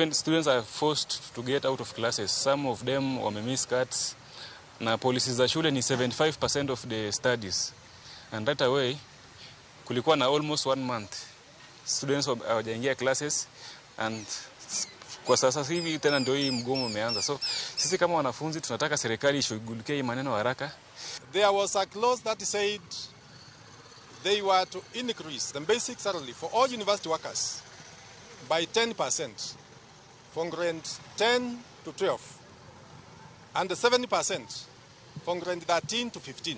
When students are forced to get out of classes, some of them wamemiss cuts, na policies za shule ni 75% of the studies. And right away, kulikuwa na almost 1 month. Students hawajaingia classes, and kwa sasa hivi tena ndio hii mgomo umeanza. So sisi kama wanafunzi tunataka serikali ishughulikie hii maneno haraka. There was a clause that said they were to increase the basic salary for all university workers by 10%. From grade 10 to 12, and 7% from grade 13 to 15.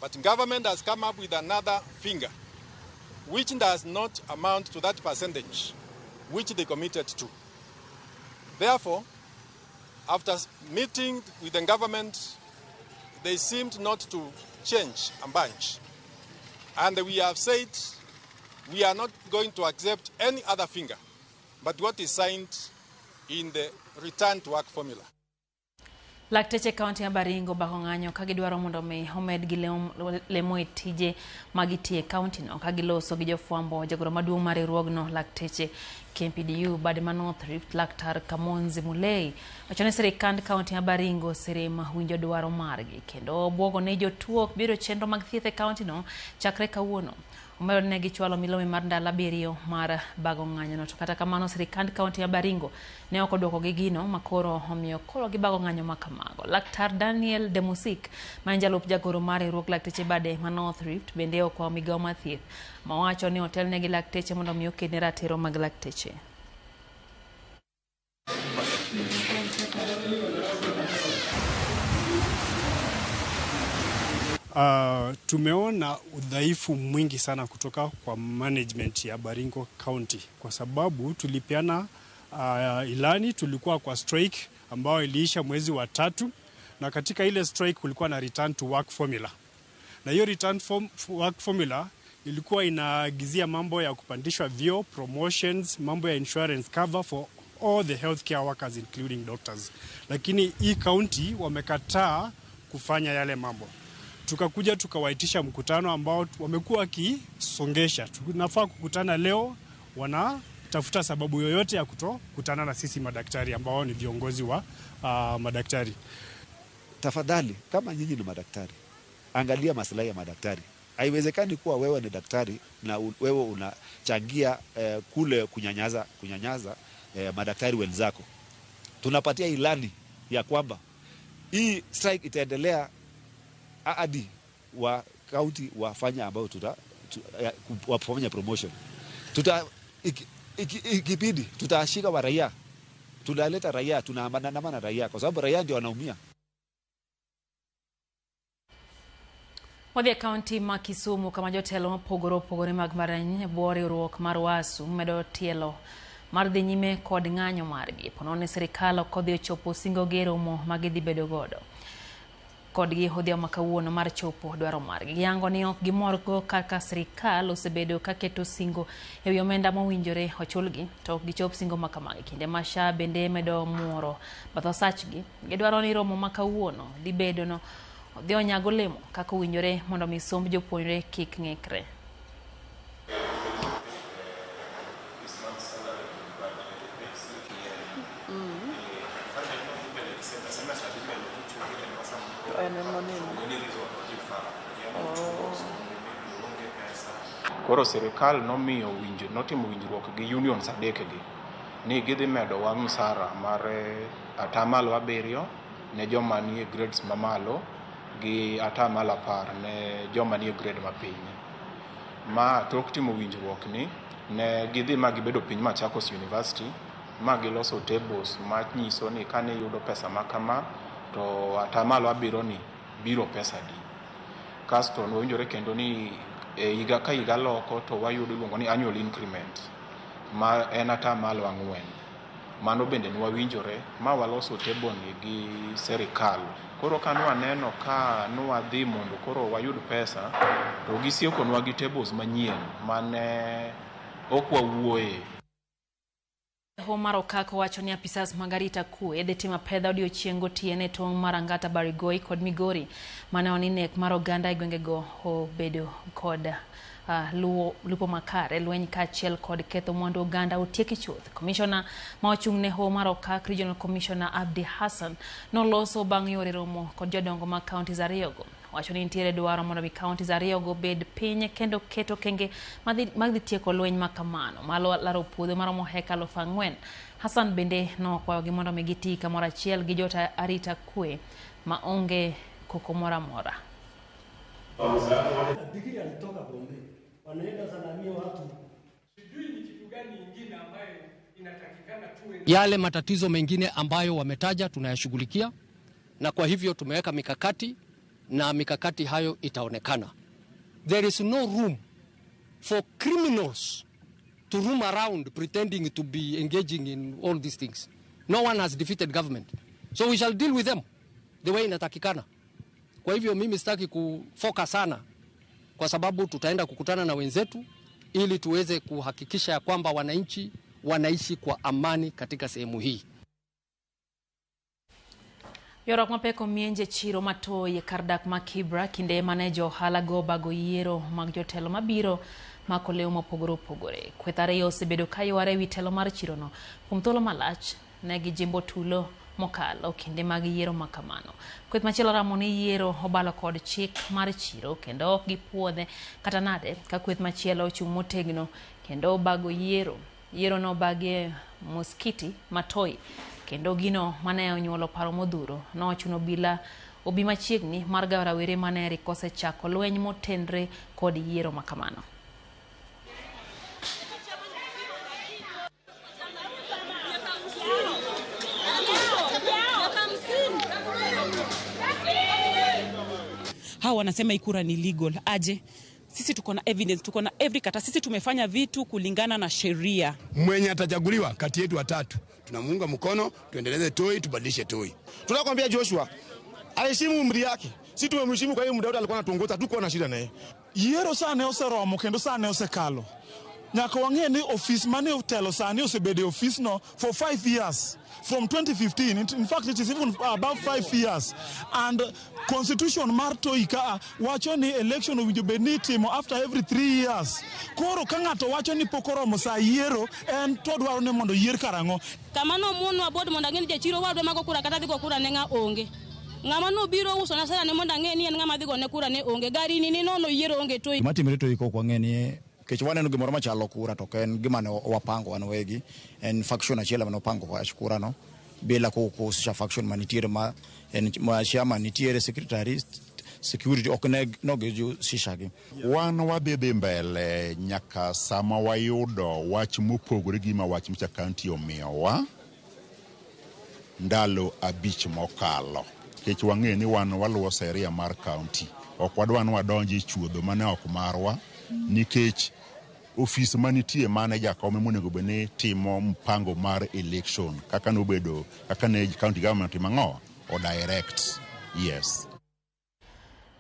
But government has come up with another figure, which does not amount to that percentage, which they committed to. Therefore, after meeting with the government, they seemed not to change a bunch. And we have said we are not going to accept any other figure but what is signed in the return to work formula. Lakteche kaunti ya Baringo bakong'anyo kagidwaro mondo mi omed gi lemo tije magitie kaunti no kagiloso gi jofwambo jagoro maduong' mar riwruogno lakteche KMPDU bade ma North Rift Laktar Kamonzi Mulei wachone sirikand kaunti ya Baringo serema winjo dwaro margi kendo bwogo ne jotuo biro chenro mag thieth e kaunti no chakre kawuono. Umero ne gichwalo milome mar ndalo 7 mar bago ng'anyo no, to kata kamano sirikand kaunti ya Baringo ne ok odwoko gi gino makoro omiyo koro gibago ng'anyo makamago. Laktar Daniel Demusik ma jalup jagoro mar riwruog lakteche bade ma North Rift bende okwayo migawo mar thieth mawacho ni otel ne gi lakteche mondo mi oked ratiro mag lakteche. Tumeona udhaifu mwingi sana kutoka kwa management ya Baringo County kwa sababu tulipeana ilani, tulikuwa kwa strike ambao iliisha mwezi wa 3, na katika ile strike kulikuwa na return to work formula. Na hiyo return work formula ilikuwa inaagizia mambo ya kupandishwa vyeo, promotions, mambo ya insurance cover for all the healthcare workers including doctors. Lakini hii county wamekataa kufanya yale mambo. Tukakuja tukawaitisha mkutano ambao wamekuwa wakisongesha. Tunafaa kukutana leo, wanatafuta sababu yoyote ya kutokutana na sisi madaktari ambao ni viongozi wa madaktari. Tafadhali, kama nyinyi ni madaktari, angalia maslahi ya madaktari. Haiwezekani kuwa wewe ni daktari na wewe unachangia kule kunyanyaza madaktari wenzako. Tunapatia ilani ya kwamba hii strike itaendelea hadi wa county wafanya ambao wafanya promotion. Ikibidi tutashika wa raia, tunaleta raia, tunaandamana na raia kwa sababu raia ndio wanaumia. Wadhi kaunti ma Kisumu kama jotelo pogore mag marany bwori ruok mar wasu medo tielo mar dhi nyime kod ng'anyo margi ponone sirikal kodhi ochopo singo gero mo magidhi bedo godo kodgi hodhia makawuono mar chopo dwaro margi. Yango ni ok gimorgo kaka sirikal osebedo kaketo singo e wi omenda mowinjore ochulgi to ok gichop singo makamagi kinde masha bende medo muoro bathosachgi gidwaro ni romo makawuono dhi bedo no dhi onyago lemo kaka owinjore mondo mi somb jopuonjre kik ng'ikre. Koro sirikal notimo winjruok gi unions adekgi ni gidhi medo wang' msara mar 7% ne joma nie grades mamalo gi 10% ne joma nie grade mapiny. Ma tok timo winjruok ni ne gidhi ma gibedo piny Machakos University ma giloso tables ma nyiso ni kane yudo pesa makama to 7% ni biro pesa di. Kasto nowinjore kendo ni higa ka higa loko to wayudo luongo ni annual increment ma en 4%. Mano bende nwawinjore ma waloso table ni gi serikal. Koro kanwa neno ka nwadhi mondo koro wayud pesa to gisiekonwa gi tables manyien mane okwa wuoye. Homaro kako wacho ni apisas magarita kue dhi timo pedha odiochiengo tiene tong' mar Angata Barigoi kod Migori mane oninek mar oganda e gwengego obedo kod lupo makare lweny kachiel kod ketho mwandu oganda otieki chuth. Commissioner ma ochung' ne ho mar Okak Regional Commissioner Abdi Hassan noloso bang' yore romo kod jodongo mag counties ariyogo. Wacho ni nitiere dwaro mondo mi counties ariyogo bed piny kendo keto kenge mag dhi tieko lweny makamano malo laro puodho maromo heka 4,000. Hassan bende nokwayogi mondo mi giti kamoro achiel gi jota arita kwe ma onge koko moro amora. Yale matatizo mengine ambayo wametaja tunayashughulikia, na kwa hivyo tumeweka mikakati na mikakati hayo itaonekana. There is no room for criminals to roam around pretending to be engaging in all these things. No one has defeated government. So we shall deal with them the way inatakikana. Kwa hivyo mimi sitaki kufocus sana, kwa sababu tutaenda kukutana na wenzetu ili tuweze kuhakikisha ya kwamba wananchi wanaishi kwa amani katika sehemu hii. Yorok mapeko mienje chiro matoye kardak makibra kinde manejo ohala go bago yiero mag jotelo mabiro mako leo mopogore opogore. Kwethare osebedo kayware wi telo mar chirono kuom thuolo malach ne gi jimbo tulo mokalo kinde mag yiero makamano. Kweth machielo ramo ni yiero obalo kod chik mar chiro kendo ok gipuodhe kata nade ka kweth machielo ochung' motegno kendo bago yiero no bagie Muskiti Matoi kendo gino mane onyuolo paro modhuro nochuno bila obi machiegni mar gawa rawere mane rikose chako lweny motenre kod yiero makamano. Hawa wanasema ikura ni legal. Aje? Sisi tuko na evidence, tuko na every kata. Sisi tumefanya vitu kulingana na sheria. Mwenye atachaguliwa kati yetu watatu tunamuunga mkono, tuendeleze Toi, tubadilishe Toi. Tunakwambia Joshua aheshimu umri yake. Sisi tumemheshimu kwa hiyo muda wote alikuwa anatuongoza, tuko na shida naye. Yiero sane oseromo kendo sane osekalo. Nyaka wang'e ni office mane otelo sane osebede office no for 5 years. From 2015, in fact it is even about 5 years. And constitution mar Toika wacho ni election owinjo bed ni itimo after every 3 years. Koro ka ng'ato wacho ni pokoromo sa yiero en to dwaro ni mondo yier karang'o. Kamano muon wa bod mondo ng'e jachiro wadwe mago kura kata dhigo kura ne ng'a onge. Ng'ama no biro uso na sara ne mondo ng'e ni en ng'ama dhigo ne kura ne onge. Gari ni nono yiero onge Toi. Matimre Toi ko kwang'e ni kech waneno gimoro machalo kura to ken gima ne wapango wan wegi en faction achiel mane wapango kwa kura no bila kuhusisha faction manitiere ma en chama nitiere secretary security ok nogeju sishagi. Wan wadhi mbele nyaka sama wayudo wach mopogore gi wach mcha county omiyowa ndalo 5 mokalo. Kech wang'e ni wan waluwo sheria mar county. Ok wadwan wadonji chuodho mane ok marwa nikech office manitie mane jakome monego bene timo mpango mar election kaka nobedo kaka ne county government mang'o o direct. Yes.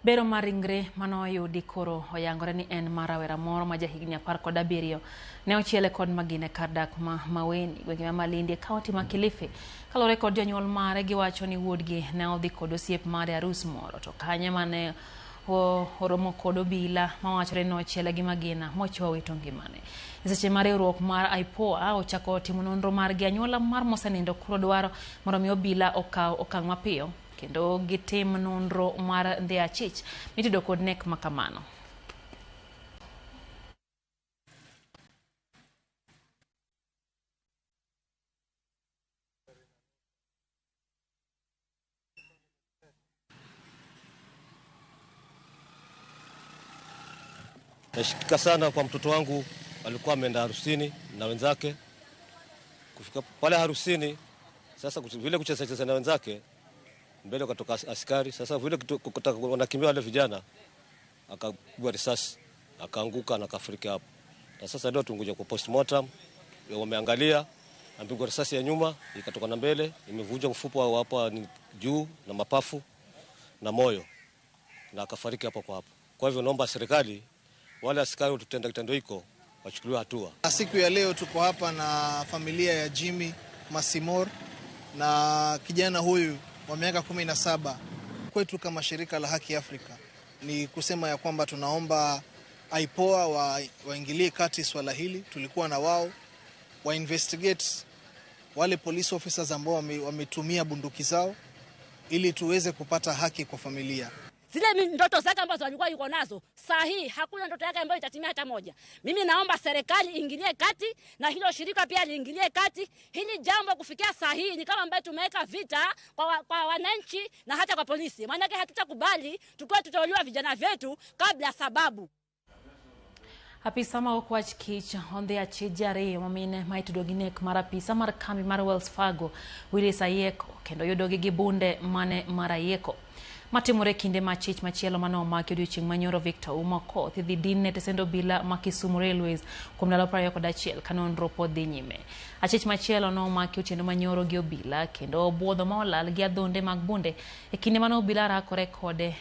Bero maringre manoyudi koro oyangore ni en marawera moro ma jahigni 17 ne ochiele kod magine kardak ma Maweni gwenge ma Malindi kaunti ma Kilifi. Kalore kod jonyuol mare giwacho ni wuodgi ne odhi kod osiep mare arus moro to kanye mane oromo kod obila mawachore no chiele gi magina mochwo wito ngimane. Seche mar riwruok mar IPOA ochako timo nonro mar gi anyuola mar mosenindo kuro dwaro mondo mi obila okaw okang' mapiyo kendo gitim nonro mar ndhi achich mitido kod nek makamano. Nashikika sana kwa mtoto wangu, alikuwa ameenda harusini na wenzake. Kufika pale harusini, sasa vile kucheza na wenzake, mbele kutoka askari. Sasa vile wanakimbia wale vijana, akapigwa risasi, akaanguka na akafariki hapo. Na sasa leo tungoja kwa postmortem, wameangalia, amepigwa risasi ya nyuma, ikatoka na mbele, imevunja mfupa wa hapa juu na mapafu na moyo, na akafariki hapo kwa hapo. Kwa hivyo naomba serikali wale askari watutenda kitendo hiko wachukuliwe hatua. Siku ya leo tuko hapa na familia ya Jimmy Masimor na kijana huyu wa miaka 17. Kwetu kama shirika la Haki Afrika ni kusema ya kwamba tunaomba IPOA waingilie kati swala hili. Tulikuwa na wao wa investigate wale police officers ambao wametumia bunduki zao ili tuweze kupata haki kwa familia. Zile ndoto zake ambazo alikuwa yuko nazo, sahihi hakuna ndoto yake ambayo itatimia hata moja. Mimi naomba serikali iingilie kati na hilo shirika pia liingilie kati. Hili jambo kufikia sahihi ni kama ambaye tumeweka vita kwa wananchi na hata kwa polisi. Maana yake hatutakubali tukiwa tutauliwa vijana wetu kabla sababu. Apisa ma okwach kich onde achijare mamine maitudoginek marapisa mar kambi mar Wells Fargo Willis Ayeko kendo yudogi gibunde mane marayeko. Matimore kinde machich machielo mano omaki odiochieng' manyoro Victor Umoko thi dinne tesendo bila Makisumu Railways kuom ndalo 21 kanonro pod dhi nyime. Achich machielo no omaki otieno manyoro gi obila kendo obuodho ma olal gi adhonde mag bunde e kinde mano obila rakore kode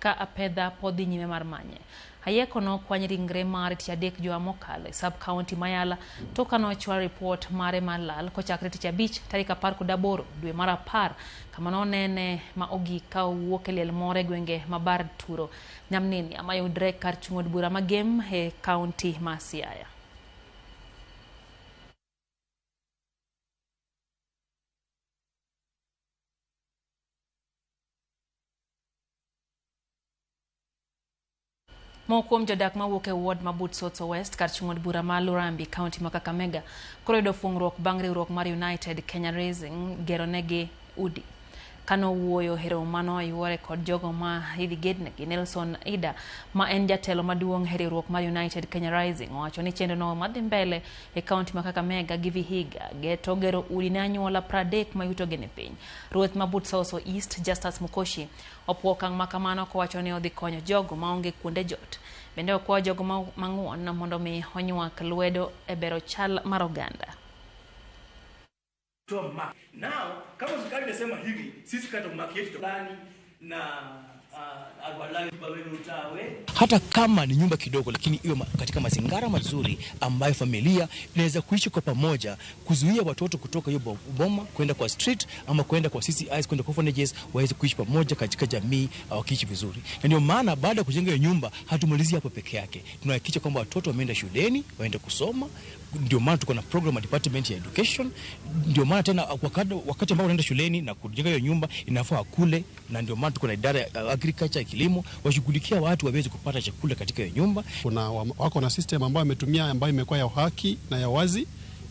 ka apedha pod dhi nyime mar manye. Ayeko no kwany ringre mar tich adek juma mokalo sub county Mayala toka no chwa report mare malal kochakre tich abich tarik 18 dwe mar 10 kama no nene ma ogika wuok e liel more gwenge mabar Turo Nyamnini amayudre kar chung'od bura magem e county ma Siaya. Mokuom jodak mawuok e ward mabut Soto West kar chung'od bura ma Lurambi county ma Kakamega koro yudo fungruok bang' riwruok mar United Kenya Raising geronegi udi. Kano wuoyo hero mano yuore kod jogo ma idhi gednegi Nelson Ida ma en jatelo maduong' e riwruok mar United Kenya Rising owacho ni chenro no madhi mbele e county ma Kakamega gi Vihiga geto gero udi ne anyuola 30 ma yuto gene piny. Ruoth mabut Soso East Justus Mukoshi opuo okang' makamano kowacho ni odhi konyo jogo maonge kuonde jot. Bende okwayo jogo mang'uon mondo mi onyuak lwedo e bero chal mar oganda. Now, kama serikali inasema hivi, sisi kata umaki yetu fulani na hata kama ni nyumba kidogo, lakini iwe katika mazingira mazuri ambayo familia inaweza kuishi kwa pamoja, kuzuia watoto kutoka hiyo boma kwenda kwa street ama kwenda kwa CCIs, kwenda kwa orphanages, waweze kuishi pamoja katika jamii wakiishi vizuri. Na ndio maana baada ya kujenga hiyo nyumba hatumalizi hapo peke yake. Tunahakikisha kwamba watoto wameenda shuleni, waende kusoma. Ndio maana tuko na program ya department ya education. Ndio maana tena wakati ambao wanaenda shuleni na kujenga hiyo nyumba inafaa kule, na ndio maana tuko na idara ya agriculture, kilimo, washughulikia watu waweze kupata chakula katika hiyo nyumba. Kuna wako na system ambayo ametumia ambayo imekuwa ya haki na ya wazi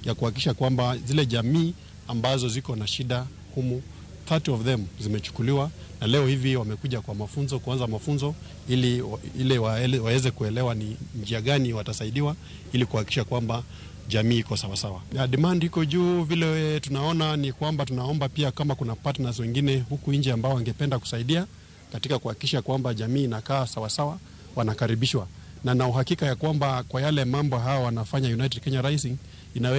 ya kuhakikisha kwamba zile jamii ambazo ziko na shida humu 30 of them zimechukuliwa, na leo hivi wamekuja kwa mafunzo, kuanza mafunzo ili waweze kuelewa ni njia gani watasaidiwa ili kuhakikisha kwamba jamii iko sawa sawa. Ya demand iko juu, vile tunaona ni kwamba tunaomba pia kama kuna partners wengine huku nje ambao wangependa kusaidia katika kuhakikisha kwamba jamii inakaa sawa sawa, wanakaribishwa. Na uhakika ya kwamba kwa yale mambo hawa wanafanya United Kenya Rising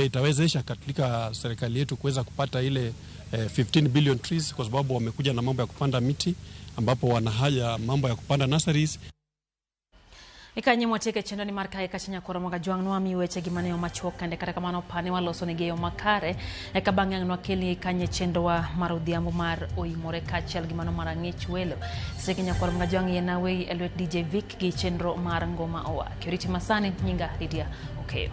itawezesha katika serikali yetu kuweza kupata ile 15 billion trees, kwa sababu wamekuja na mambo ya kupanda miti ambapo wanahaja mambo ya kupanda nurseries. Ikanyi mwateke chendo ni marka ikachanya kora mga juang nuami weche gimaneo machoka nde kata kamano pane waloso negeyo makare ekabangang nwakeli ikanye chendo wa marudhiambo mar oimore kachel gimano marangich welo sekenya kora mga juang yenawe elwet DJ Vic gi chendro mar ngoma owa Kioriti Masani nyinga Lydia Okeyo.